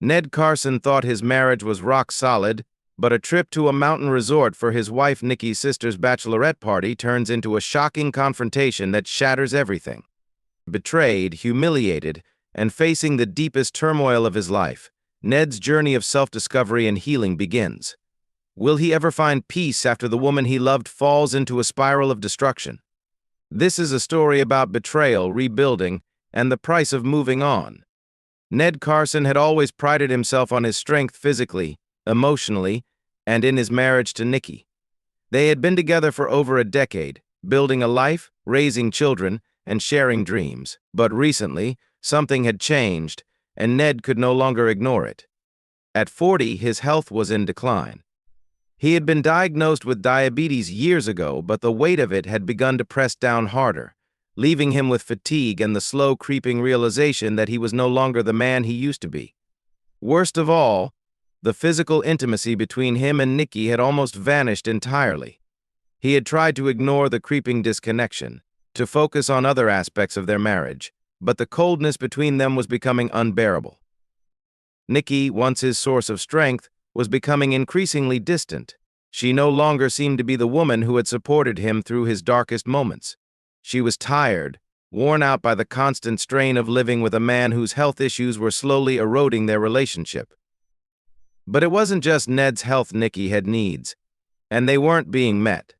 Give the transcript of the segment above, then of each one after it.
Ned Carson thought his marriage was rock solid, but a trip to a mountain resort for his wife Nikki's sister's bachelorette party turns into a shocking confrontation that shatters everything. Betrayed, humiliated, and facing the deepest turmoil of his life, Ned's journey of self-discovery and healing begins. Will he ever find peace after the woman he loved falls into a spiral of destruction? This is a story about betrayal, rebuilding, and the price of moving on. Ned Carson had always prided himself on his strength physically, emotionally, and in his marriage to Nikki. They had been together for over a decade, building a life, raising children, and sharing dreams. But recently, something had changed, and Ned could no longer ignore it. At 40, his health was in decline. He had been diagnosed with diabetes years ago, but the weight of it had begun to press down harder, leaving him with fatigue and the slow creeping realization that he was no longer the man he used to be. Worst of all, the physical intimacy between him and Nikki had almost vanished entirely. He had tried to ignore the creeping disconnection, to focus on other aspects of their marriage, but the coldness between them was becoming unbearable. Nikki, once his source of strength, was becoming increasingly distant. She no longer seemed to be the woman who had supported him through his darkest moments. She was tired, worn out by the constant strain of living with a man whose health issues were slowly eroding their relationship. But it wasn't just Ned's health Nikki had needs, and they weren't being met.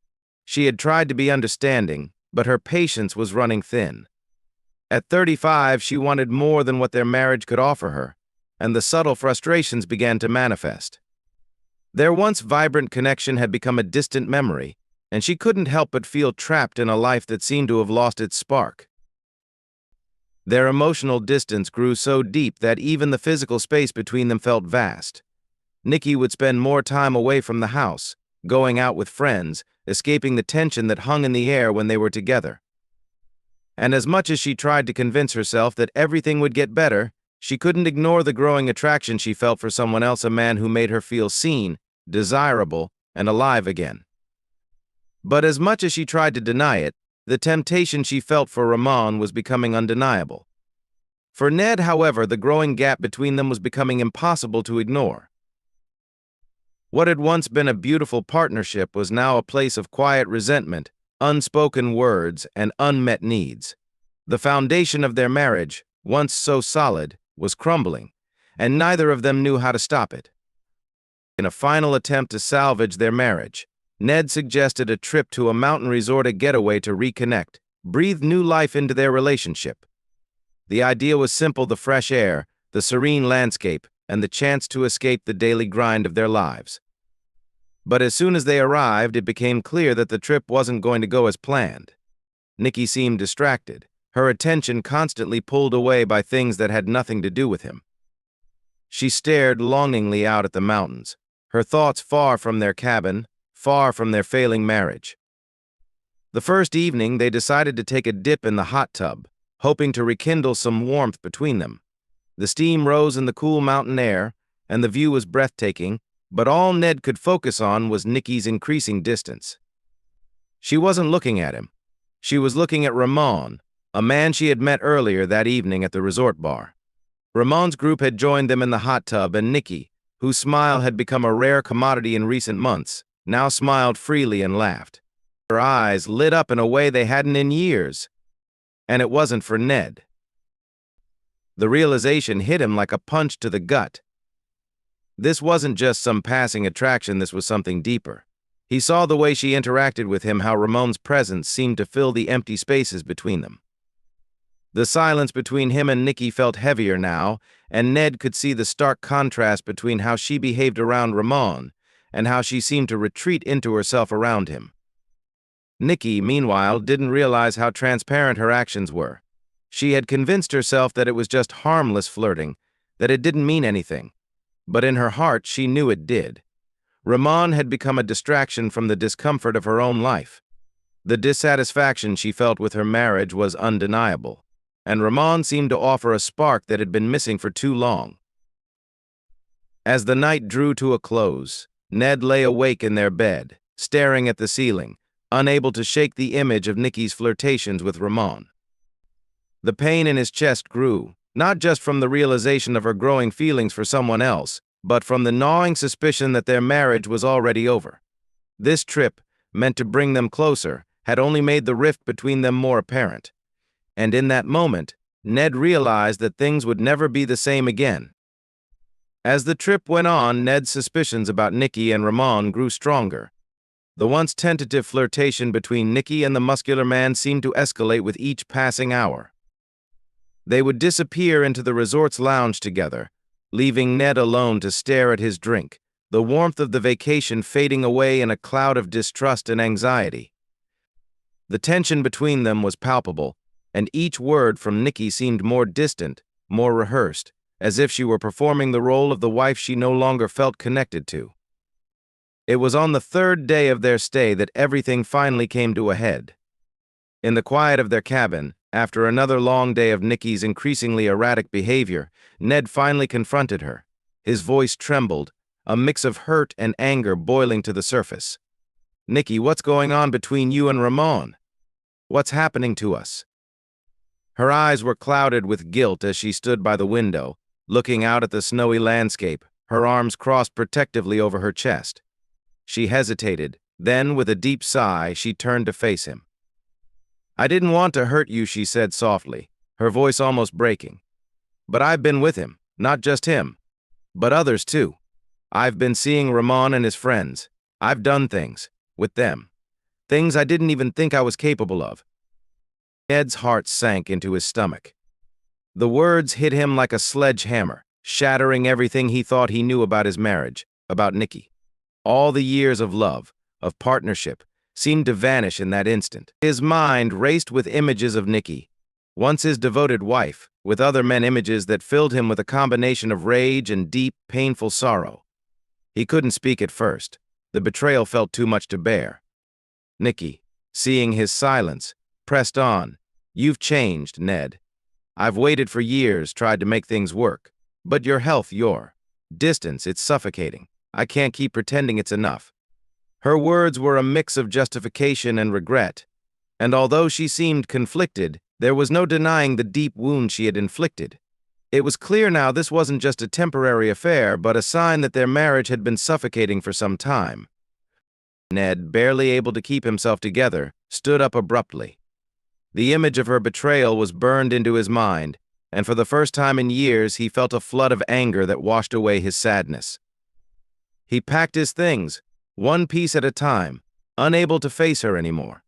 She had tried to be understanding, but her patience was running thin. At 35, she wanted more than what their marriage could offer her, and the subtle frustrations began to manifest. Their once vibrant connection had become a distant memory, and she couldn't help but feel trapped in a life that seemed to have lost its spark. Their emotional distance grew so deep that even the physical space between them felt vast. Nikki would spend more time away from the house, going out with friends, escaping the tension that hung in the air when they were together. And as much as she tried to convince herself that everything would get better, she couldn't ignore the growing attraction she felt for someone else, a man who made her feel seen, desirable, and alive again. But as much as she tried to deny it, the temptation she felt for Ramon was becoming undeniable. For Ned, however, the growing gap between them was becoming impossible to ignore. What had once been a beautiful partnership was now a place of quiet resentment, unspoken words, and unmet needs. The foundation of their marriage, once so solid, was crumbling, and neither of them knew how to stop it. In a final attempt to salvage their marriage, Ned suggested a trip to a mountain resort, a getaway to reconnect, breathe new life into their relationship. The idea was simple: the fresh air, the serene landscape, and the chance to escape the daily grind of their lives. But as soon as they arrived, it became clear that the trip wasn't going to go as planned. Nikki seemed distracted, her attention constantly pulled away by things that had nothing to do with him. She stared longingly out at the mountains, her thoughts far from their cabin, far from their failing marriage. The first evening, they decided to take a dip in the hot tub, hoping to rekindle some warmth between them. The steam rose in the cool mountain air, and the view was breathtaking, but all Ned could focus on was Nikki's increasing distance. She wasn't looking at him. She was looking at Ramon, a man she had met earlier that evening at the resort bar. Ramon's group had joined them in the hot tub, and Nikki, whose smile had become a rare commodity in recent months, now smiled freely and laughed. Her eyes lit up in a way they hadn't in years. And it wasn't for Ned. The realization hit him like a punch to the gut. This wasn't just some passing attraction, this was something deeper. He saw the way she interacted with him, how Ramon's presence seemed to fill the empty spaces between them. The silence between him and Nikki felt heavier now, and Ned could see the stark contrast between how she behaved around Ramon and how she seemed to retreat into herself around him. Nikki, meanwhile, didn't realize how transparent her actions were. She had convinced herself that it was just harmless flirting, that it didn't mean anything. But in her heart, she knew it did. Ramon had become a distraction from the discomfort of her own life. The dissatisfaction she felt with her marriage was undeniable, and Ramon seemed to offer a spark that had been missing for too long. As the night drew to a close, Ned lay awake in their bed, staring at the ceiling, unable to shake the image of Nikki's flirtations with Ramon. The pain in his chest grew, not just from the realization of her growing feelings for someone else, but from the gnawing suspicion that their marriage was already over. This trip, meant to bring them closer, had only made the rift between them more apparent. And in that moment, Ned realized that things would never be the same again. As the trip went on, Ned's suspicions about Nikki and Ramon grew stronger. The once tentative flirtation between Nikki and the muscular man seemed to escalate with each passing hour. They would disappear into the resort's lounge together, leaving Ned alone to stare at his drink, the warmth of the vacation fading away in a cloud of distrust and anxiety. The tension between them was palpable, and each word from Nikki seemed more distant, more rehearsed, as if she were performing the role of the wife she no longer felt connected to. It was on the third day of their stay that everything finally came to a head. In the quiet of their cabin, after another long day of Nikki's increasingly erratic behavior, Ned finally confronted her. His voice trembled, a mix of hurt and anger boiling to the surface. "Nikki, what's going on between you and Ramon? What's happening to us?" Her eyes were clouded with guilt as she stood by the window, looking out at the snowy landscape, her arms crossed protectively over her chest. She hesitated, then, with a deep sigh, she turned to face him. "I didn't want to hurt you," she said softly, her voice almost breaking. "But I've been with him, not just him, but others too. I've been seeing Ramon and his friends. I've done things with them. Things I didn't even think I was capable of." Ned's heart sank into his stomach. The words hit him like a sledgehammer, shattering everything he thought he knew about his marriage, about Nikki. All the years of love, of partnership, seemed to vanish in that instant. His mind raced with images of Nikki, once his devoted wife, with other men, images that filled him with a combination of rage and deep, painful sorrow. He couldn't speak at first. The betrayal felt too much to bear. Nikki, seeing his silence, pressed on. "You've changed, Ned. I've waited for years, tried to make things work. But your health, your distance, it's suffocating. I can't keep pretending it's enough." Her words were a mix of justification and regret, and although she seemed conflicted, there was no denying the deep wound she had inflicted. It was clear now this wasn't just a temporary affair, but a sign that their marriage had been suffocating for some time. Ned, barely able to keep himself together, stood up abruptly. The image of her betrayal was burned into his mind, and for the first time in years he felt a flood of anger that washed away his sadness. He packed his things, one piece at a time, unable to face her anymore.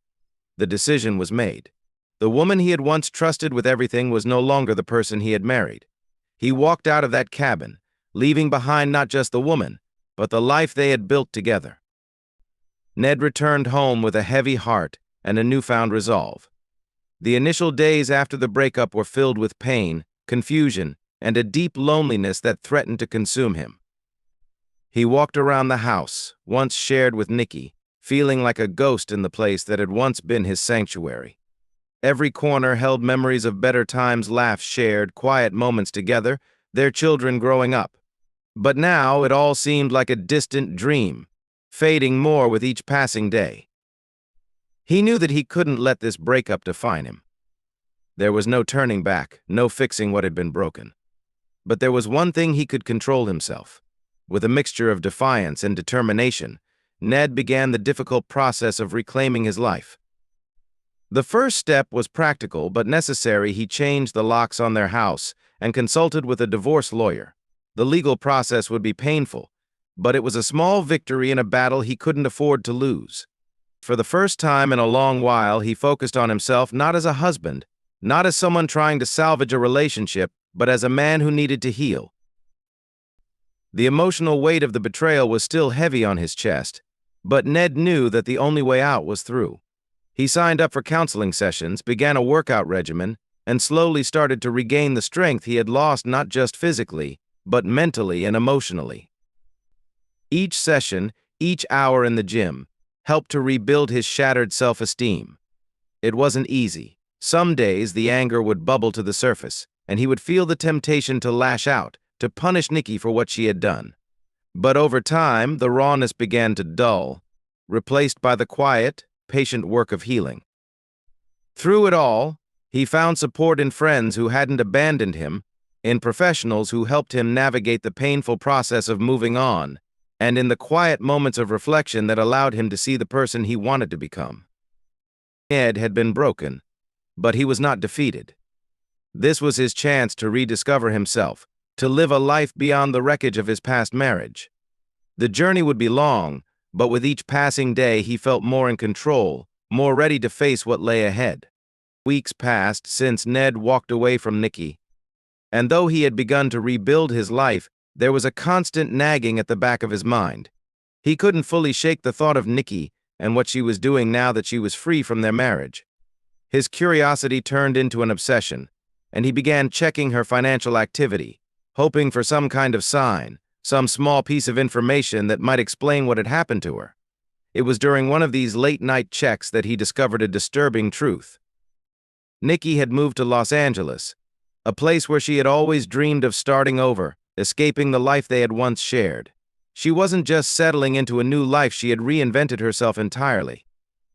The decision was made. The woman he had once trusted with everything was no longer the person he had married. He walked out of that cabin, leaving behind not just the woman, but the life they had built together. Ned returned home with a heavy heart and a newfound resolve. The initial days after the breakup were filled with pain, confusion, and a deep loneliness that threatened to consume him. He walked around the house, once shared with Nikki, feeling like a ghost in the place that had once been his sanctuary. Every corner held memories of better times, laughs shared, quiet moments together, their children growing up. But now it all seemed like a distant dream, fading more with each passing day. He knew that he couldn't let this breakup define him. There was no turning back, no fixing what had been broken. But there was one thing he could control: himself. With a mixture of defiance and determination, Ned began the difficult process of reclaiming his life. The first step was practical but necessary. He changed the locks on their house and consulted with a divorce lawyer. The legal process would be painful, but it was a small victory in a battle he couldn't afford to lose. For the first time in a long while, he focused on himself, not as a husband, not as someone trying to salvage a relationship, but as a man who needed to heal. The emotional weight of the betrayal was still heavy on his chest, but Ned knew that the only way out was through. He signed up for counseling sessions, began a workout regimen, and slowly started to regain the strength he had lost, not just physically, but mentally and emotionally. Each session, each hour in the gym, helped to rebuild his shattered self-esteem. It wasn't easy. Some days the anger would bubble to the surface, and he would feel the temptation to lash out, to punish Nikki for what she had done. But over time, the rawness began to dull, replaced by the quiet, patient work of healing. Through it all, he found support in friends who hadn't abandoned him, in professionals who helped him navigate the painful process of moving on, and in the quiet moments of reflection that allowed him to see the person he wanted to become. Ned had been broken, but he was not defeated. This was his chance to rediscover himself, to live a life beyond the wreckage of his past marriage. The journey would be long, but with each passing day he felt more in control, more ready to face what lay ahead. Weeks passed since Ned walked away from Nikki, and though he had begun to rebuild his life, there was a constant nagging at the back of his mind. He couldn't fully shake the thought of Nikki and what she was doing now that she was free from their marriage. His curiosity turned into an obsession, and he began checking her financial activity, hoping for some kind of sign, some small piece of information that might explain what had happened to her. It was during one of these late-night checks that he discovered a disturbing truth. Nikki had moved to Los Angeles, a place where she had always dreamed of starting over, escaping the life they had once shared. She wasn't just settling into a new life, she had reinvented herself entirely.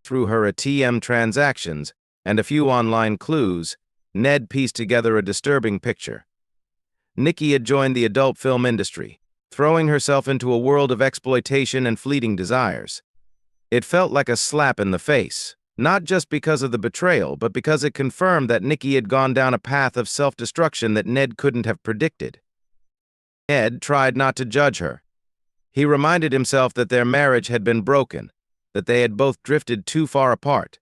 Through her ATM transactions and a few online clues, Ned pieced together a disturbing picture. Nikki had joined the adult film industry, throwing herself into a world of exploitation and fleeting desires. It felt like a slap in the face, not just because of the betrayal, but because it confirmed that Nikki had gone down a path of self-destruction that Ned couldn't have predicted. Ned tried not to judge her. He reminded himself that their marriage had been broken, that they had both drifted too far apart.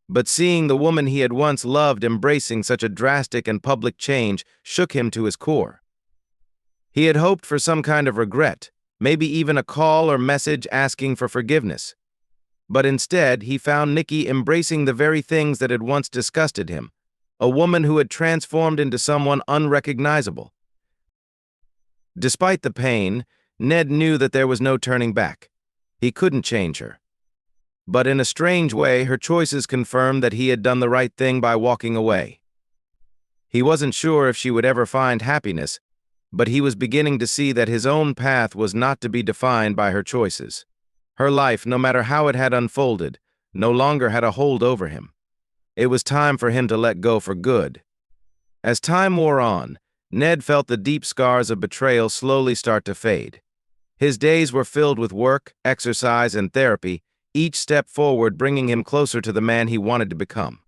But seeing the woman he had once loved embracing such a drastic and public change shook him to his core. He had hoped for some kind of regret, maybe even a call or message asking for forgiveness. But instead, he found Nikki embracing the very things that had once disgusted him, a woman who had transformed into someone unrecognizable. Despite the pain, Ned knew that there was no turning back. He couldn't change her. But in a strange way, her choices confirmed that he had done the right thing by walking away. He wasn't sure if she would ever find happiness, but he was beginning to see that his own path was not to be defined by her choices. Her life, no matter how it had unfolded, no longer had a hold over him. It was time for him to let go for good. As time wore on, Ned felt the deep scars of betrayal slowly start to fade. His days were filled with work, exercise, and therapy, each step forward bringing him closer to the man he wanted to become.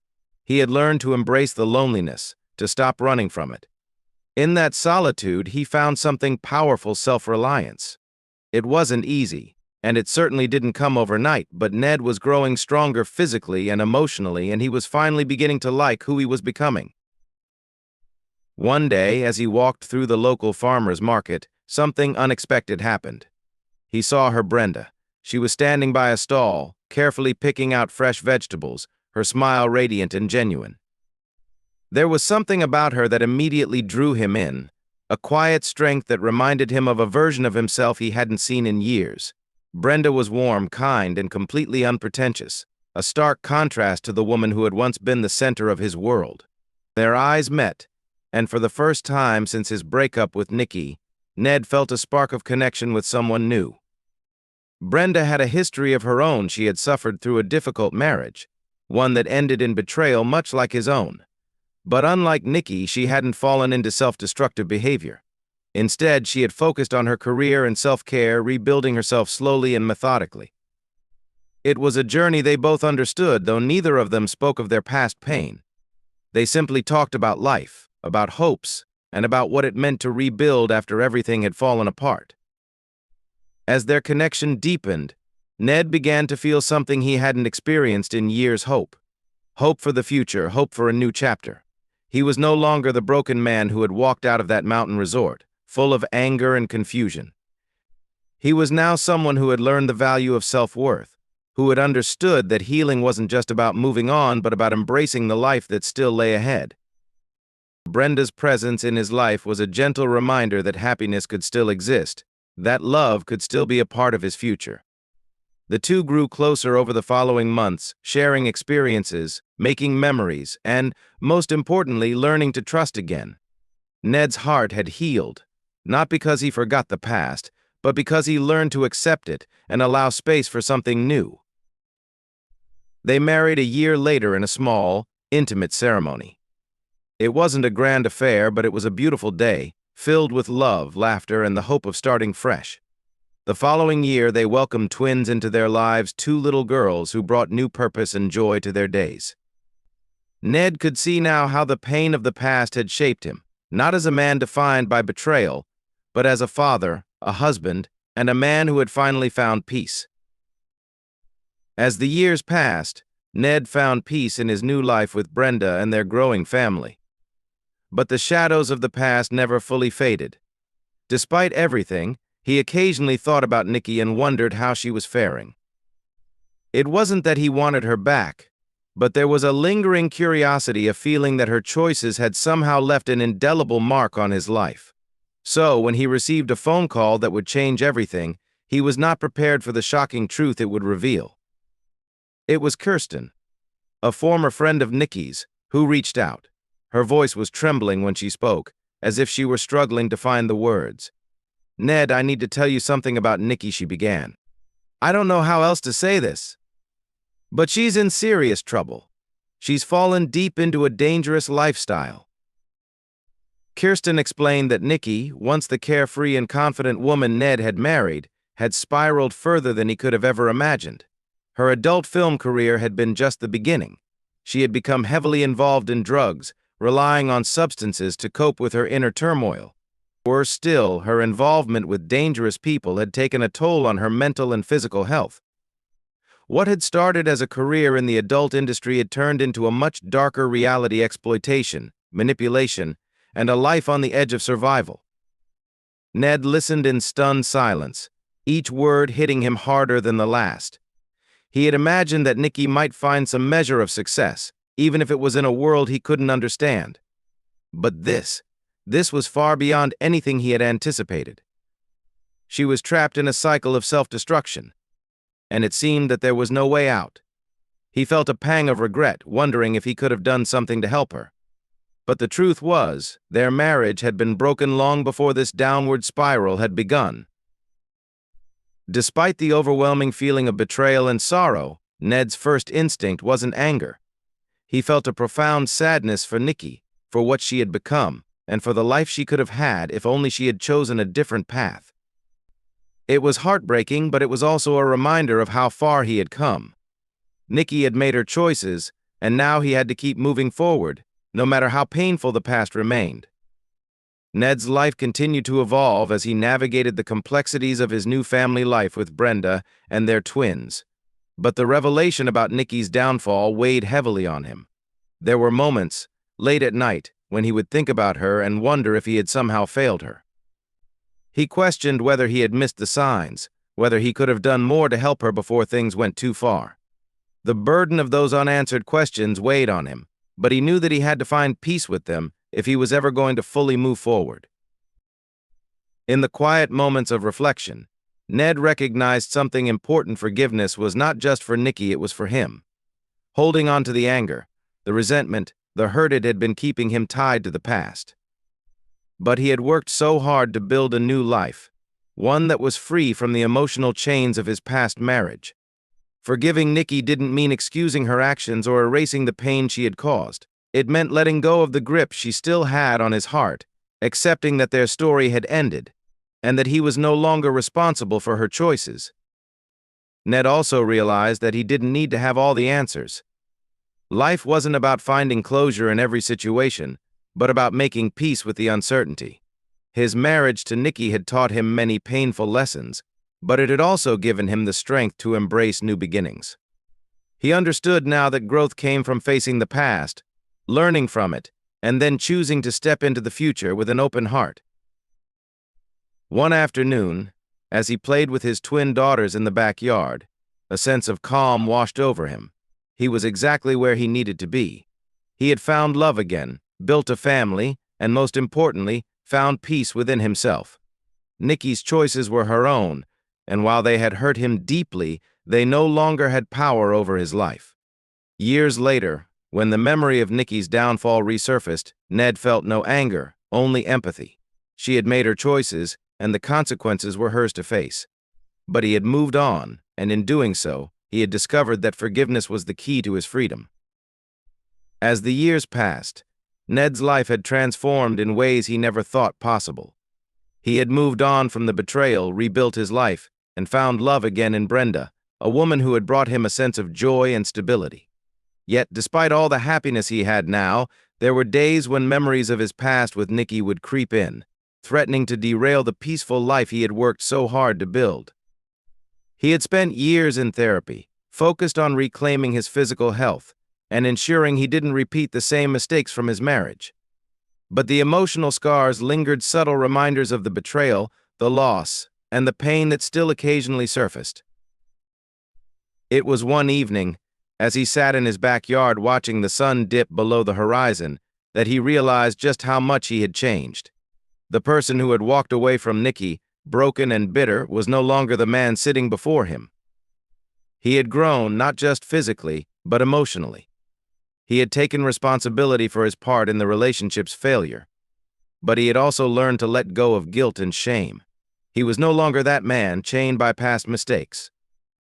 He had learned to embrace the loneliness, to stop running from it. In that solitude, he found something powerful: self-reliance. It wasn't easy, and it certainly didn't come overnight, but Ned was growing stronger physically and emotionally, and he was finally beginning to like who he was becoming. One day, as he walked through the local farmer's market, something unexpected happened. He saw her Brenda. She was standing by a stall, carefully picking out fresh vegetables, her smile radiant and genuine. There was something about her that immediately drew him in, a quiet strength that reminded him of a version of himself he hadn't seen in years. Brenda was warm, kind, and completely unpretentious, a stark contrast to the woman who had once been the center of his world. Their eyes met, and for the first time since his breakup with Nikki, Ned felt a spark of connection with someone new. Brenda had a history of her own. She had suffered through a difficult marriage, one that ended in betrayal much like his own. But unlike Nikki, she hadn't fallen into self-destructive behavior. Instead, she had focused on her career and self-care, rebuilding herself slowly and methodically. It was a journey they both understood, though neither of them spoke of their past pain. They simply talked about life, about hopes, and about what it meant to rebuild after everything had fallen apart. As their connection deepened, Ned began to feel something he hadn't experienced in years: hope. Hope for the future, hope for a new chapter. He was no longer the broken man who had walked out of that mountain resort, full of anger and confusion. He was now someone who had learned the value of self-worth, who had understood that healing wasn't just about moving on, but about embracing the life that still lay ahead. Brenda's presence in his life was a gentle reminder that happiness could still exist, that love could still be a part of his future. The two grew closer over the following months, sharing experiences, making memories, and, most importantly, learning to trust again. Ned's heart had healed, not because he forgot the past, but because he learned to accept it and allow space for something new. They married a year later in a small, intimate ceremony. It wasn't a grand affair, but it was a beautiful day, filled with love, laughter, and the hope of starting fresh. The following year, they welcomed twins into their lives, two little girls who brought new purpose and joy to their days. Ned could see now how the pain of the past had shaped him, not as a man defined by betrayal, but as a father, a husband, and a man who had finally found peace. As the years passed, Ned found peace in his new life with Brenda and their growing family. But the shadows of the past never fully faded. Despite everything, he occasionally thought about Nikki and wondered how she was faring. It wasn't that he wanted her back, but there was a lingering curiosity, a feeling that her choices had somehow left an indelible mark on his life. So, when he received a phone call that would change everything, he was not prepared for the shocking truth it would reveal. It was Kirsten, a former friend of Nikki's, who reached out. Her voice was trembling when she spoke, as if she were struggling to find the words. "Ned, I need to tell you something about Nikki," she began. "I don't know how else to say this, but she's in serious trouble. She's fallen deep into a dangerous lifestyle." Kirsten explained that Nikki, once the carefree and confident woman Ned had married, had spiraled further than he could have ever imagined. Her adult film career had been just the beginning. She had become heavily involved in drugs, relying on substances to cope with her inner turmoil. Worse still, her involvement with dangerous people had taken a toll on her mental and physical health. What had started as a career in the adult industry had turned into a much darker reality: exploitation, manipulation, and a life on the edge of survival. Ned listened in stunned silence, each word hitting him harder than the last. He had imagined that Nikki might find some measure of success, even if it was in a world he couldn't understand. But this was far beyond anything he had anticipated. She was trapped in a cycle of self-destruction, and it seemed that there was no way out. He felt a pang of regret, wondering if he could have done something to help her. But the truth was, their marriage had been broken long before this downward spiral had begun. Despite the overwhelming feeling of betrayal and sorrow, Ned's first instinct wasn't anger. He felt a profound sadness for Nikki, for what she had become, and for the life she could have had if only she had chosen a different path. It was heartbreaking, but it was also a reminder of how far he had come. Nikki had made her choices, and now he had to keep moving forward, no matter how painful the past remained. Ned's life continued to evolve as he navigated the complexities of his new family life with Brenda and their twins. But the revelation about Nikki's downfall weighed heavily on him. There were moments, late at night, when he would think about her and wonder if he had somehow failed her. He questioned whether he had missed the signs, whether he could have done more to help her before things went too far. The burden of those unanswered questions weighed on him, but he knew that he had to find peace with them if he was ever going to fully move forward. In the quiet moments of reflection, Ned recognized something important. Forgiveness was not just for Nikki, it was for him. Holding on to the anger, the resentment, the hurt, it had been keeping him tied to the past. But he had worked so hard to build a new life, one that was free from the emotional chains of his past marriage. Forgiving Nikki didn't mean excusing her actions or erasing the pain she had caused. It meant letting go of the grip she still had on his heart, accepting that their story had ended, and that he was no longer responsible for her choices. Ned also realized that he didn't need to have all the answers. Life wasn't about finding closure in every situation, but about making peace with the uncertainty. His marriage to Nikki had taught him many painful lessons, but it had also given him the strength to embrace new beginnings. He understood now that growth came from facing the past, learning from it, and then choosing to step into the future with an open heart. One afternoon, as he played with his twin daughters in the backyard, a sense of calm washed over him. He was exactly where he needed to be. He had found love again, built a family, and most importantly, found peace within himself. Nikki's choices were her own, and while they had hurt him deeply, they no longer had power over his life. Years later, when the memory of Nikki's downfall resurfaced, Ned felt no anger, only empathy. She had made her choices, and the consequences were hers to face. But he had moved on, and in doing so, he had discovered that forgiveness was the key to his freedom. As the years passed, Ned's life had transformed in ways he never thought possible. He had moved on from the betrayal, rebuilt his life, and found love again in Brenda, a woman who had brought him a sense of joy and stability. Yet, despite all the happiness he had now, there were days when memories of his past with Nikki would creep in, threatening to derail the peaceful life he had worked so hard to build. He had spent years in therapy, focused on reclaiming his physical health and ensuring he didn't repeat the same mistakes from his marriage. But the emotional scars lingered, subtle reminders of the betrayal, the loss, and the pain that still occasionally surfaced. It was one evening, as he sat in his backyard watching the sun dip below the horizon, that he realized just how much he had changed. The person who had walked away from Nikki, broken and bitter, was no longer the man sitting before him. He had grown, not just physically, but emotionally. He had taken responsibility for his part in the relationship's failure. But he had also learned to let go of guilt and shame. He was no longer that man chained by past mistakes.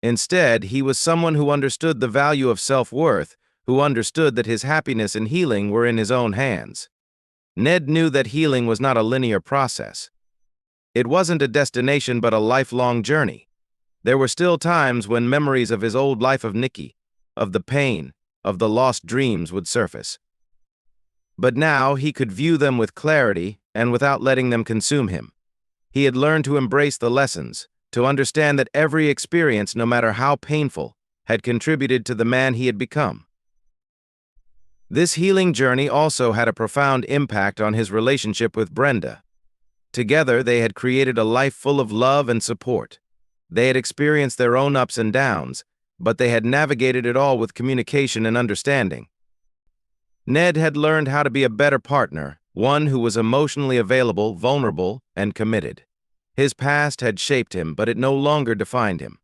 Instead, he was someone who understood the value of self-worth, who understood that his happiness and healing were in his own hands. Ned knew that healing was not a linear process. It wasn't a destination but a lifelong journey. There were still times when memories of his old life of Nikki, of the pain, of the lost dreams would surface. But now he could view them with clarity and without letting them consume him. He had learned to embrace the lessons, to understand that every experience, no matter how painful, had contributed to the man he had become. This healing journey also had a profound impact on his relationship with Brenda. Together, they had created a life full of love and support. They had experienced their own ups and downs, but they had navigated it all with communication and understanding. Ned had learned how to be a better partner, one who was emotionally available, vulnerable, and committed. His past had shaped him, but it no longer defined him.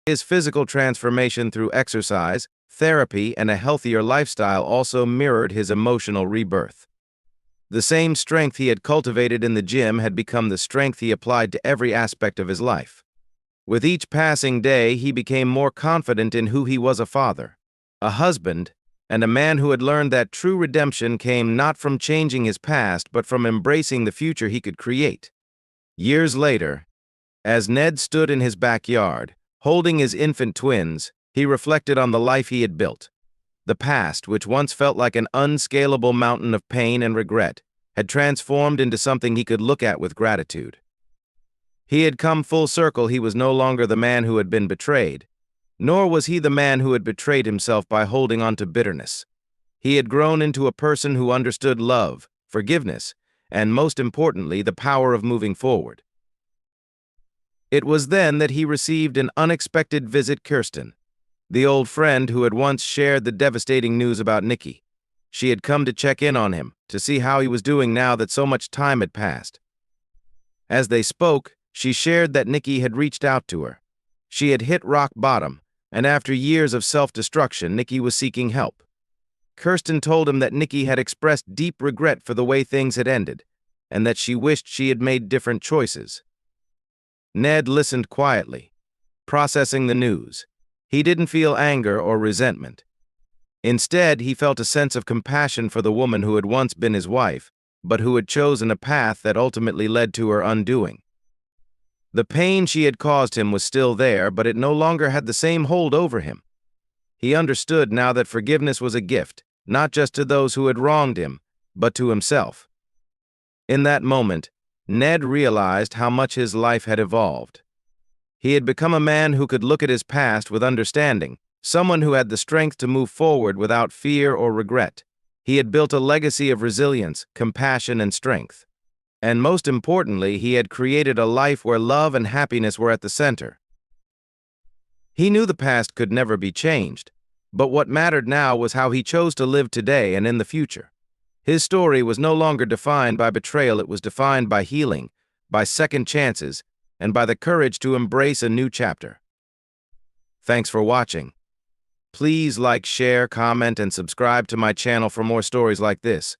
His physical transformation through exercise, therapy, and a healthier lifestyle also mirrored his emotional rebirth. The same strength he had cultivated in the gym had become the strength he applied to every aspect of his life. With each passing day, he became more confident in who he was: a father, a husband, and a man who had learned that true redemption came not from changing his past, but from embracing the future he could create. Years later, as Ned stood in his backyard, holding his infant twins, he reflected on the life he had built. The past, which once felt like an unscalable mountain of pain and regret, had transformed into something he could look at with gratitude. He had come full circle. He was no longer the man who had been betrayed, nor was he the man who had betrayed himself by holding on to bitterness. He had grown into a person who understood love, forgiveness, and most importantly, the power of moving forward. It was then that he received an unexpected visit: Kirsten, the old friend who had once shared the devastating news about Nikki. She had come to check in on him, to see how he was doing now that so much time had passed. As they spoke, she shared that Nikki had reached out to her. She had hit rock bottom, and after years of self-destruction, Nikki was seeking help. Kirsten told him that Nikki had expressed deep regret for the way things had ended, and that she wished she had made different choices. Ned listened quietly, processing the news. He didn't feel anger or resentment. Instead, he felt a sense of compassion for the woman who had once been his wife, but who had chosen a path that ultimately led to her undoing. The pain she had caused him was still there, but it no longer had the same hold over him. He understood now that forgiveness was a gift, not just to those who had wronged him, but to himself. In that moment, Ned realized how much his life had evolved. He had become a man who could look at his past with understanding, someone who had the strength to move forward without fear or regret. He had built a legacy of resilience, compassion, and strength. And most importantly, he had created a life where love and happiness were at the center. He knew the past could never be changed, but what mattered now was how he chose to live today and in the future. His story was no longer defined by betrayal. It was defined by healing, by second chances, and by the courage to embrace a new chapter. Thanks for watching. Please like, share, comment, and subscribe to my channel for more stories like this.